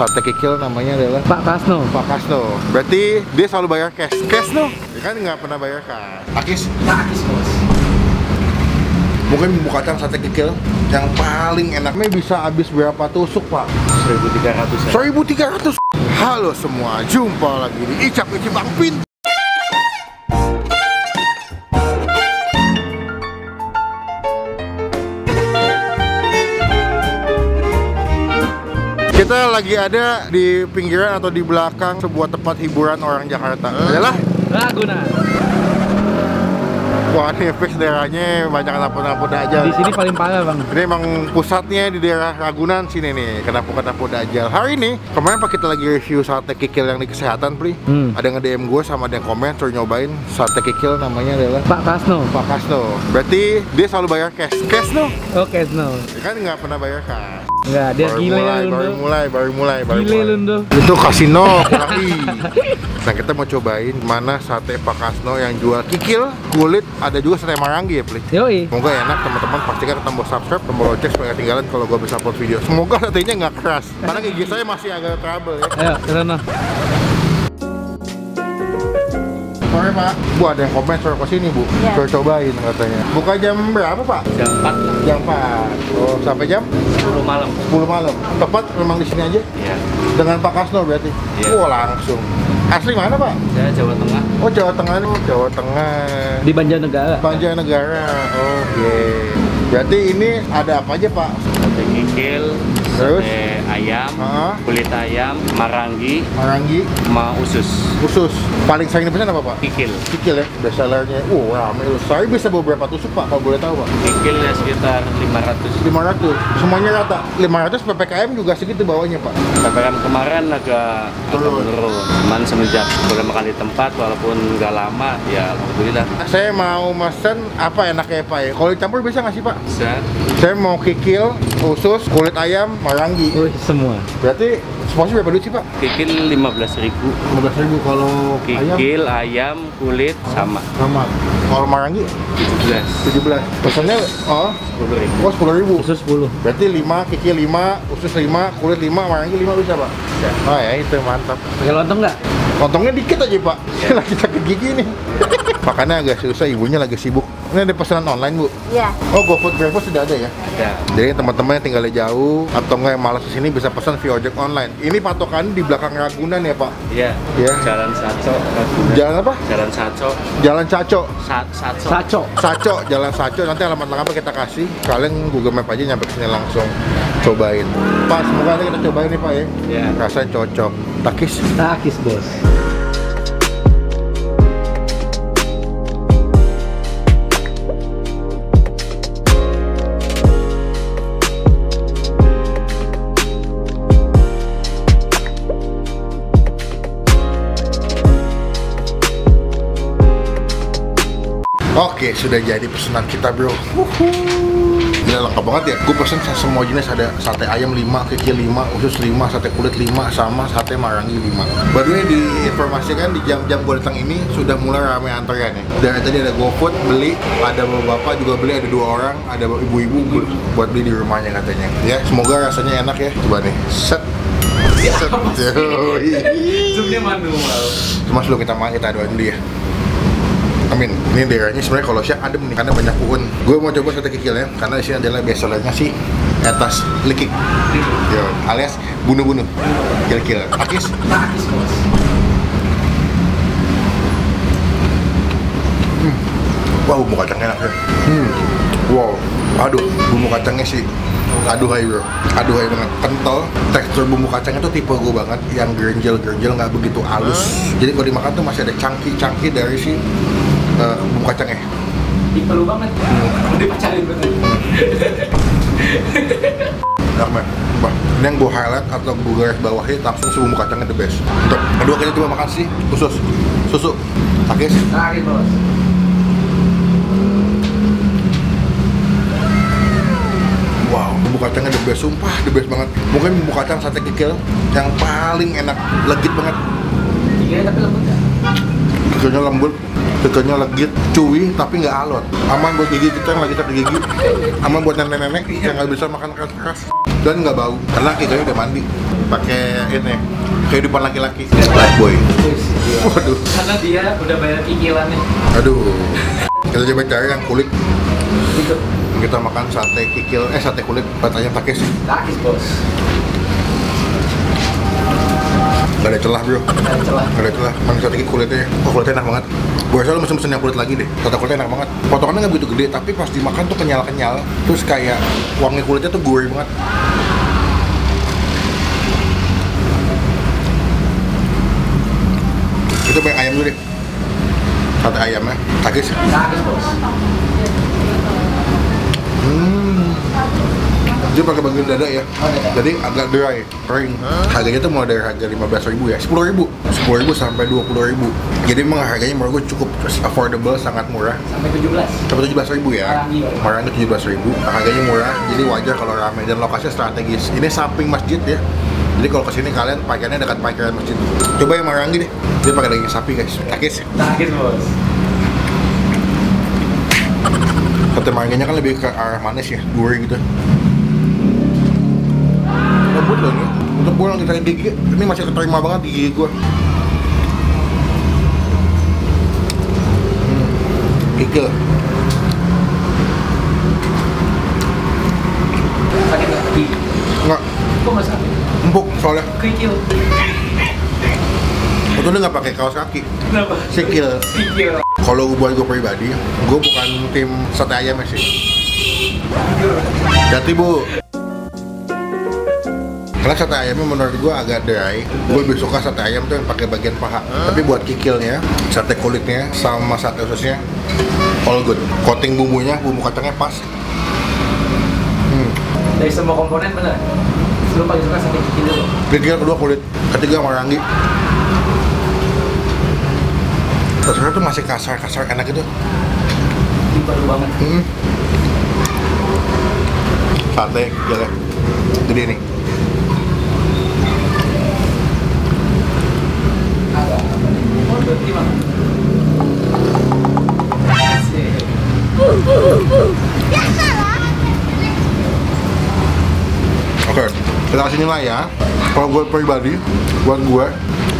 sate kikil namanya adalah Pak Kasno. Pak Kasno. Berarti dia selalu bayar cash. Cash no? Dia kan nggak pernah bayar cash. Akis? Akis bos. Mungkin bumbu kacang sate kikil yang paling enaknya bisa habis berapa tusuk Pak? 1.300 ya? 1.300. Halo semua, jumpa lagi di Icap Icip Bang Pin. Kita lagi ada di pinggiran atau di belakang sebuah tempat hiburan orang Jakarta. Adalah Ragunan. wah, ini fix daerahnya banyak kena-kena dajal. Di sini paling parah bang. Ini emang pusatnya di daerah Ragunan sini nih, kena-kena dajal. Hari ini, kemarin pas kita lagi review sate kikil yang di kesehatan, Pri, ada nge-DM gue sama ada yang komen suruh nyobain sate kikil namanya adalah Pak Kasno. Pak Kasno. Berarti dia selalu bayar cash. Cash no? Oh Kasno. Dia kan nggak pernah bayar cash. Enggak, dia gile baru mulai. Gile Lundo. Itu kasino kurang di. Nah, kita mau cobain mana sate Pak Kasno yang jual kikil, kulit, ada juga sate marangi ya, Pli. Yoi. Semoga enak teman-teman, pastikan tombol subscribe, tombol lonceng supaya nggak ketinggalan kalau gue bisa upload video. Semoga satenya nggak keras, karena gigi saya masih agak trouble ya. Ayo, ke sana. Sore Pak, Bu ada yang komen suruh kesini Bu, suruh cobain katanya. Buka jam berapa Pak? Jam 4 lah. Jam 4. Oh, sampai jam? 10 malam. 10 malam. Tepat memang di sini aja? Iya. Dengan Pak Kasno berarti? Iya. Wah, langsung. Asli mana Pak? Saya Jawa Tengah. Oh, Jawa Tengah nih, Jawa Tengah. Di Banjarnegara. Banjarnegara. Oke. Berarti ini ada apa aja Pak? Sate kikil, Terus? sate ayam, kulit ayam, marangi, Marangi, sama usus. usus. Paling sering dipesan apa Pak? Kikil. Kikil ya, best sellernya. Rame loh. Saya bisa bawa berapa tusuk Pak, kalau boleh tahu Pak? Kikil ya sekitar 500. 500. Semuanya rata. 500 PPKM juga segitu bawahnya Pak. PPKM kemarin agak Turun. menurun. Cuman semenjak udah makan di tempat, walaupun nggak lama, ya alhamdulillah. Saya mau mesen apa enaknya Pak ya? Kalau dicampur bisa nggak sih Pak? Bisa. Saya mau kikil, usus, kulit ayam, marangi. Wih, semua. Berarti seporsi berapa duit sih Pak? Kikil 15.000. 15.000. Kalau ayam Kikil, ayam, kulit sama sama. Kalau marangi 17. 17. Pesannya 10.000. 10.000. Khusus 10. Berarti 5, kikil 5, usus 5, kulit 5, marangi 5 bisa Pak? Bisa. Oh ya itu mantap. Pakai lontong nggak? Lontongnya dikit aja Pak. Lagi sakit gigi nih. Makanya agak susah, ibunya lagi sibuk. Ini ada pesanan online Bu? Iya. Oh, GoFood Breakfast sudah ada ya? Ada. Jadi teman-teman yang tinggalnya jauh atau nggak yang malas kesini bisa pesan via ojek online. Ini patokan di belakang Ragunan ya Pak? Iya. Iya. Jalan Saco. Jalan apa? Jalan Saco. Jalan Caco. Saco. Saco. Saco, Jalan Saco. Nanti alamat lengkapnya kita kasih. Kalian Google Map aja nyampe kesini langsung. Cobain. Pak, semoga nanti kita cobain nih Pak ya. Iya. Rasanya cocok. Takis. Takis bos. Oke, sudah jadi pesanan kita bro. Gila lengkap banget ya. Gue pesen semua jenis, ada sate ayam 5, kikil 5, usus 5, sate kulit 5, sama sate marangi 5. By the way, diinformasikan di jam-jam gue datang ini sudah mulai ramai antrean ya. Dari tadi ada GoFood beli, ada bapak juga beli, ada 2 orang, ada ibu-ibu buat beli di rumahnya katanya. Ya, semoga rasanya enak ya. Coba nih, set. Zoomnya manual. Cuma sebelum kita doain dulu ya. Amin. Ini daerahnya sebenarnya kalau siang adem nih karena banyak pohon. Gue mau coba sate kikil ya, karena di sini adalah best sellernya si etas likik. Yo, alias bunuh-bunuh. Kikil. Akis. Takis bos. Wah, bumbu kacangnya enak ya. Wow. Aduh, bumbu kacangnya sih. Aduhai bro, aduhai banget, kental. Tekstur bumbu kacangnya tuh tipe gue banget, yang gerjel-gerjel, nggak begitu halus. Jadi kalau dimakan tuh masih ada cangki-cangki dari si bumbu kacangnya. Perlu banget. Udah pacarin betul. Enak banget. Bah, ini yang gue highlight atau gue garis bawahi langsung si bumbu kacangnya the best. Untuk kedua kita coba makan sih usus, susu, takis. Takis bos. Wow, bumbu kacangnya the best, sumpah the best banget. Mungkin bumbu kacang sate kikil yang paling enak, legit banget. Iya tapi lembut ya. Kikilnya lembut, kikilnya legit, cuy tapi nggak alot. Aman buat gigi kita yang lagi sakit gigi, aman buat nenek-nenek yang nggak bisa makan keras-keras, dan nggak bau karena kikilnya udah mandi. pakai ini kehidupan laki-laki. Life boy. Waduh. Karena dia udah bayar cicilannya. Aduh. Kita coba cari yang kulit. Gitu. Kita makan sate kikil, sate kulit batanya takis. Takis bos. Gak ada celah bro. Ada celah. Gak ada celah. Mana sate kulitnya? Oh kulitnya enak banget. Gue rasa lu mesen yang kulit lagi deh. Sate kulitnya enak banget. Potongannya nggak begitu gede, tapi pas dimakan tuh kenyal-kenyal. Terus kayak wangi kulitnya tuh gurih banget. Itu banyak ayam dulu deh. Sate ayamnya, takis. Takis bos. Dia pakai bagian dada ya. Oh, dada. Jadi agak dry, kering. Harganya tuh mulai dari harga 15.000 ya, 10.000 sampai 20.000. Jadi memang harganya menurut gue cukup affordable, sangat murah. Sampai 17. Sampai 17.000 ya. Marangi 17.000. Harganya murah, jadi wajar kalau ramai dan lokasinya strategis. Ini samping masjid ya. Jadi kalau kesini kalian pakaiannya dekat parkiran masjid. Coba yang Marangi deh. Dia pakai daging sapi guys. Takis. Takis bos. Sate Maranginya kan lebih ke arah manis ya, gurih gitu. Lembut loh ini. Untuk pulang kita gigi, ini masih keterima banget di gigi gua. Kikil. Sakit nggak kaki? Enggak, Kok nggak sakit? empuk soalnya. Kikil. Betul nggak pakai kaos kaki. Kenapa? Sikil. Kikil. Kalau buat gue pribadi, gue bukan tim sate ayam ya sih. Hati bu. Karena sate ayamnya menurut gue agak dry. Gue lebih suka sate ayam tuh yang pakai bagian paha. Tapi buat kikilnya, sate kulitnya, sama sate ususnya, all good. Coating bumbunya, bumbu kacangnya pas. Dari semua komponen bener. Lu paling suka sate kikil dulu. Kikil kedua kulit, ketiga Marangi. Rasanya tuh masih kasar-kasar enak gitu. Baru banget. Sate kikilnya, gede nih. Ada apa nih? Oh, berarti mah. Oke, kita kasih nilai ya. Kalau gue pribadi, buat gue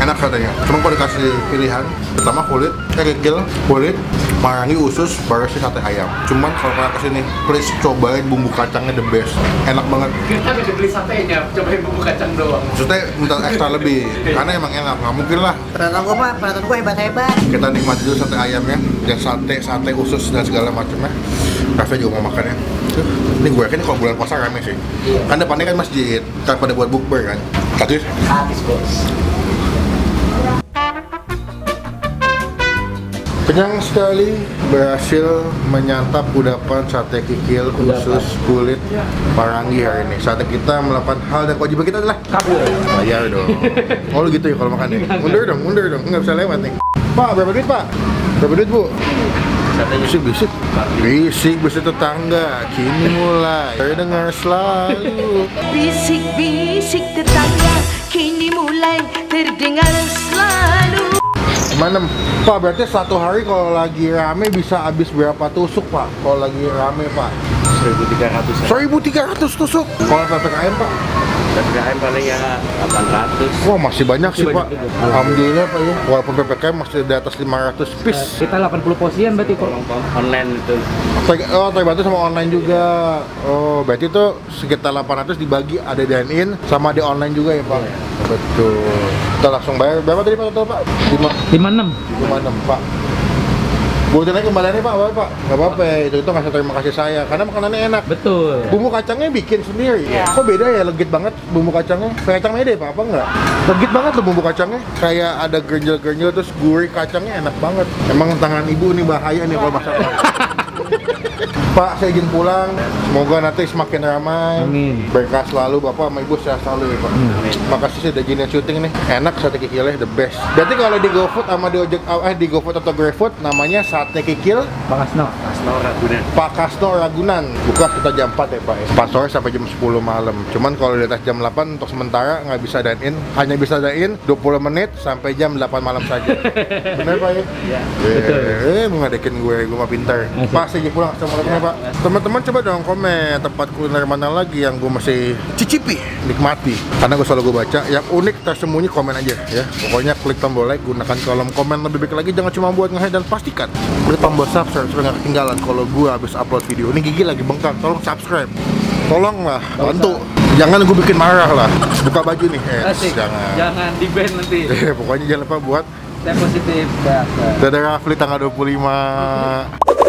enak satenya. Cuma kalau dikasih pilihan, pertama kulit, kikil, kulit, Marangi, usus, baru sih sate ayam. Cuman kalau kalian kesini, please cobain bumbu kacangnya the best. Enak banget. Kita udah beli satenya, cobain bumbu kacang doang. Maksudnya minta ekstra lebih, karena emang enak. Nggak mungkin lah Peralatan gua hebat-hebat. kita nikmati dulu sate ayamnya, dan sate usus dan segala macamnya. Rafa juga mau makannya. Ini gue yakin kalau bulan puasa rame sih. Iya. Kan depannya kan masjid, kan pada buat bukber kan. Takis. Habis bos. Kenyang sekali, berhasil menyantap kudapan sate kikil, usus, kulit, Marangi hari ini. Saatnya kita melakukan hal dan kewajiban kita adalah Kabur. bayar dong. Oh lu gitu ya kalau makan ya? Mundur dong, nggak bisa lewat nih. Pak, berapa duit pak? Berapa duit bu? Bisik tetangga, kini mulai terdengar selalu. Bisik-bisik tetangga kini mulai terdengar selalu. Mana? Pak, berarti satu hari kalau lagi rame bisa habis berapa tusuk pak? Kalau lagi rame pak? 1.300. 1.300 tusuk. Kalau PPKM pak? PPKM paling ya 800. Wah masih banyak sih pak. juga. Alhamdulillah pak ya. Walaupun PPKM masih di atas 500 piece. Kita 80 posian berarti kok. Online itu. Oh terbantu sama online juga. Oh berarti itu sekitar 800 dibagi ada dine-in sama di online juga ya pak. Betul. Kita langsung bayar. Berapa tadi pak total pak? 56. 56 pak. Buatin aja kembaliannya pak, apa pak? Gak apa-apa, itu ngasih terima kasih saya karena makanannya enak. Betul. Bumbu kacangnya bikin sendiri. Kok beda ya, legit banget bumbu kacangnya? Kayak kacang mede pak, apa enggak? Legit banget loh bumbu kacangnya. Kayak ada gernyel-gernyel terus gurih kacangnya enak banget. Emang tangan ibu nih bahaya nih kalau masak. Pak, saya izin pulang. Semoga nanti semakin ramai. Amin. Berkah selalu Bapak sama Ibu, sehat selalu ya Pak. Makasih sudah izinin syuting nih. Enak sate kikilnya the best. Berarti kalau di GoFood sama di di GoFood atau GrabFood namanya sate kikil Pak Kasno. Kasno Ragunan. Pak Kasno Ragunan. Buka kita jam 4 ya Pak ya. Pas sore sampai jam 10 malam. Cuman kalau di atas jam 8 untuk sementara nggak bisa dine in. Hanya bisa dine in 20 menit sampai jam 8 malam saja. Bener Pak ya? Iya. Mau ngadekin gue mah pintar. Pak, saya izin pulang. Assalamualaikum. Pak. Teman-teman coba dong komen tempat kuliner mana lagi yang gue masih cicipi, nikmati. Karena gue selalu gue baca, yang unik tersembunyi komen aja ya. Pokoknya klik tombol like, gunakan kolom komen lebih baik lagi. Jangan cuma buat nge-head dan pastikan klik tombol subscribe supaya nggak ketinggalan kalau gue habis upload video. Ini gigi lagi bengkak, tolong subscribe. Tolonglah, bantu. Jangan gue bikin marah lah. Buka baju nih. Jangan di band nanti. Pokoknya jangan lupa buat Stay positif. Dadah Rafli tanggal 25.